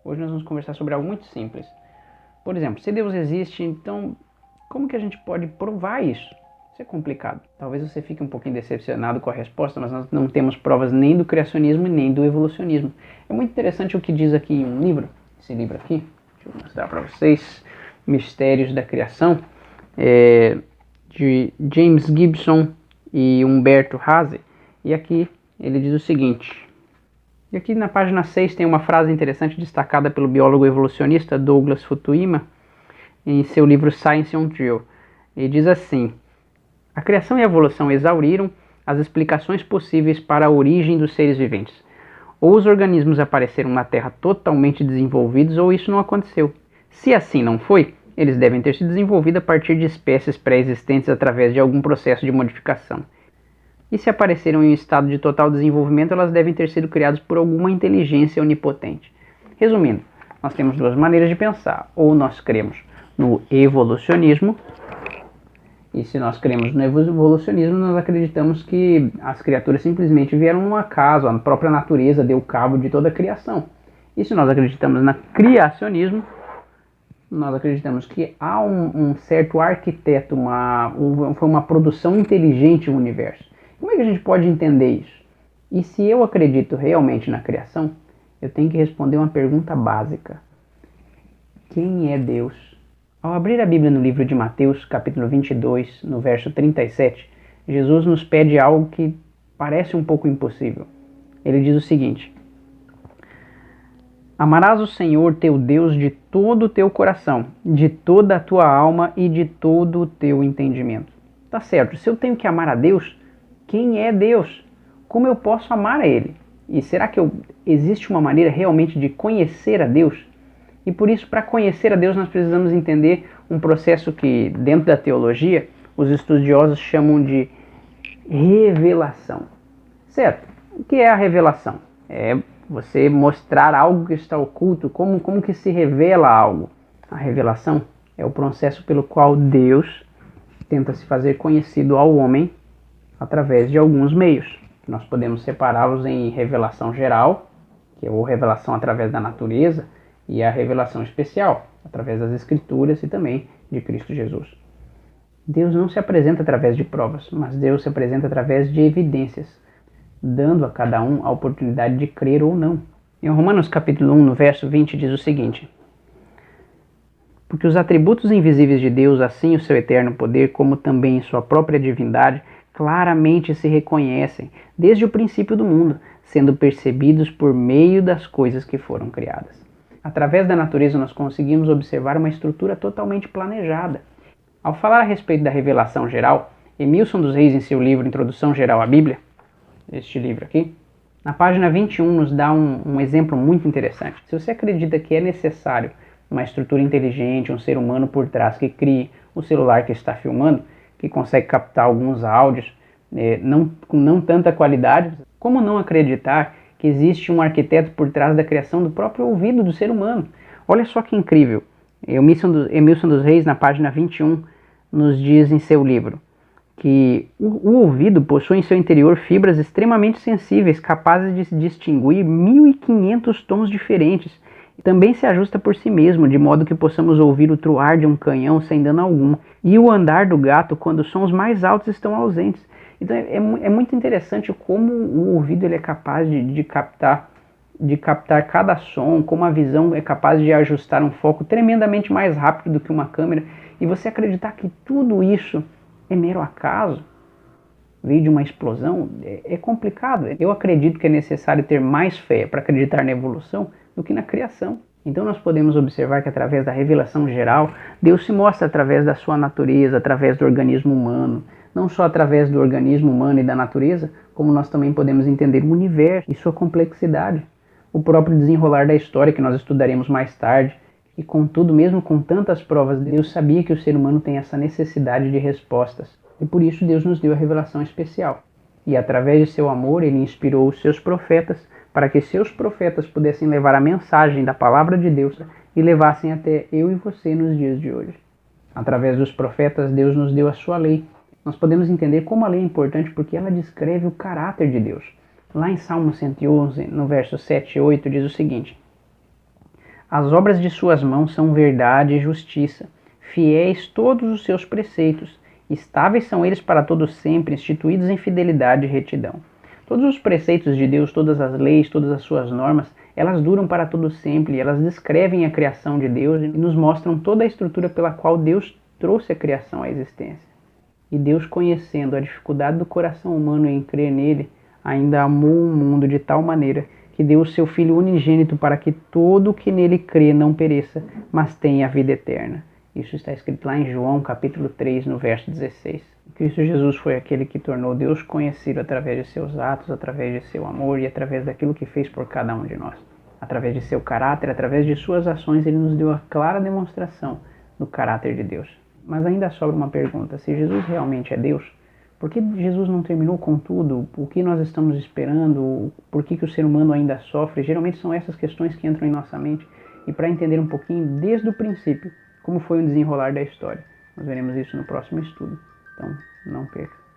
Hoje nós vamos conversar sobre algo muito simples. Por exemplo, se Deus existe, então como que a gente pode provar isso? Isso é complicado. Talvez você fique um pouquinho decepcionado com a resposta, mas nós não temos provas nem do criacionismo nem do evolucionismo. É muito interessante o que diz aqui em um livro, esse livro aqui, deixa eu mostrar para vocês, Mistérios da Criação, de James Gibson e Humberto Haase. E aqui ele diz o seguinte. E aqui na página 6 tem uma frase interessante destacada pelo biólogo evolucionista Douglas Futuyma em seu livro Science on Trial. Ele diz assim: a criação e a evolução exauriram as explicações possíveis para a origem dos seres viventes. Ou os organismos apareceram na Terra totalmente desenvolvidos, ou isso não aconteceu. Se assim não foi, eles devem ter se desenvolvido a partir de espécies pré-existentes através de algum processo de modificação. E se apareceram em um estado de total desenvolvimento, elas devem ter sido criadas por alguma inteligência onipotente. Resumindo, nós temos duas maneiras de pensar. Ou nós cremos no evolucionismo, e se nós cremos no evolucionismo, nós acreditamos que as criaturas simplesmente vieram no acaso, a própria natureza deu cabo de toda a criação. E se nós acreditamos no criacionismo, nós acreditamos que há um certo arquiteto, foi uma produção inteligente no universo. Como é que a gente pode entender isso? E se eu acredito realmente na criação, eu tenho que responder uma pergunta básica. Quem é Deus? Ao abrir a Bíblia no livro de Mateus, capítulo 22, no verso 37, Jesus nos pede algo que parece um pouco impossível. Ele diz o seguinte: amarás o Senhor teu Deus de todo o teu coração, de toda a tua alma e de todo o teu entendimento. Tá certo, se eu tenho que amar a Deus, quem é Deus? Como eu posso amar a Ele? E será que existe uma maneira realmente de conhecer a Deus? E por isso, para conhecer a Deus, nós precisamos entender um processo que, dentro da teologia, os estudiosos chamam de revelação. Certo? O que é a revelação? É você mostrar algo que está oculto, como que se revela algo. A revelação é o processo pelo qual Deus tenta se fazer conhecido ao homem através de alguns meios. Nós podemos separá-los em revelação geral, que é a revelação através da natureza, e a revelação especial, através das Escrituras e também de Cristo Jesus. Deus não se apresenta através de provas, mas Deus se apresenta através de evidências, dando a cada um a oportunidade de crer ou não. Em Romanos capítulo 1, no verso 20, diz o seguinte: porque os atributos invisíveis de Deus, assim o seu eterno poder, como também sua própria divindade, claramente se reconhecem desde o princípio do mundo, sendo percebidos por meio das coisas que foram criadas. Através da natureza nós conseguimos observar uma estrutura totalmente planejada. Ao falar a respeito da revelação geral, Emilson dos Reis, em seu livro Introdução Geral à Bíblia, este livro aqui, na página 21 nos dá um exemplo muito interessante. Se você acredita que é necessário uma estrutura inteligente, um ser humano por trás que crie o celular que está filmando, que consegue captar alguns áudios, com não tanta qualidade, como não acreditar que existe um arquiteto por trás da criação do próprio ouvido do ser humano? Olha só que incrível. Emilson dos Reis, na página 21, nos diz em seu livro que o ouvido possui em seu interior fibras extremamente sensíveis, capazes de distinguir 1.500 tons diferentes. Também se ajusta por si mesmo, de modo que possamos ouvir o truar de um canhão sem dano algum, e o andar do gato quando os sons mais altos estão ausentes. Então é muito interessante como o ouvido ele é capaz de captar cada som, como a visão é capaz de ajustar um foco tremendamente mais rápido do que uma câmera, e você acreditar que tudo isso é mero acaso, veio de uma explosão, é complicado. Eu acredito que é necessário ter mais fé para acreditar na evolução do que na criação. Então nós podemos observar que através da revelação geral, Deus se mostra através da sua natureza, através do organismo humano. Não só através do organismo humano e da natureza, como nós também podemos entender o universo e sua complexidade. O próprio desenrolar da história que nós estudaremos mais tarde. E contudo, mesmo com tantas provas, Deus sabia que o ser humano tem essa necessidade de respostas. E por isso Deus nos deu a revelação especial. E através de seu amor, Ele inspirou os seus profetas para que seus profetas pudessem levar a mensagem da palavra de Deus e levassem até eu e você nos dias de hoje. Através dos profetas, Deus nos deu a sua lei. Nós podemos entender como a lei é importante porque ela descreve o caráter de Deus. Lá em Salmo 111, no verso 7 e 8, diz o seguinte: As obras de suas mãos são verdade e justiça. Fiéis todos os seus preceitos. Estáveis são eles para todo sempre, instituídos em fidelidade e retidão. Todos os preceitos de Deus, todas as leis, todas as suas normas, elas duram para todo sempre, elas descrevem a criação de Deus e nos mostram toda a estrutura pela qual Deus trouxe a criação à existência. E Deus, conhecendo a dificuldade do coração humano em crer nele, ainda amou o mundo de tal maneira que deu o seu Filho unigênito para que todo o que nele crê não pereça, mas tenha a vida eterna. Isso está escrito lá em João capítulo 3, no verso 16. Cristo Jesus foi aquele que tornou Deus conhecido através de seus atos, através de seu amor e através daquilo que fez por cada um de nós. Através de seu caráter, através de suas ações, ele nos deu a clara demonstração do caráter de Deus. Mas ainda sobra uma pergunta: se Jesus realmente é Deus, por que Jesus não terminou com tudo? O que nós estamos esperando? Por que o ser humano ainda sofre? Geralmente são essas questões que entram em nossa mente. E para entender um pouquinho desde o princípio como foi o desenrolar da história, nós veremos isso no próximo estudo. Então, não perca.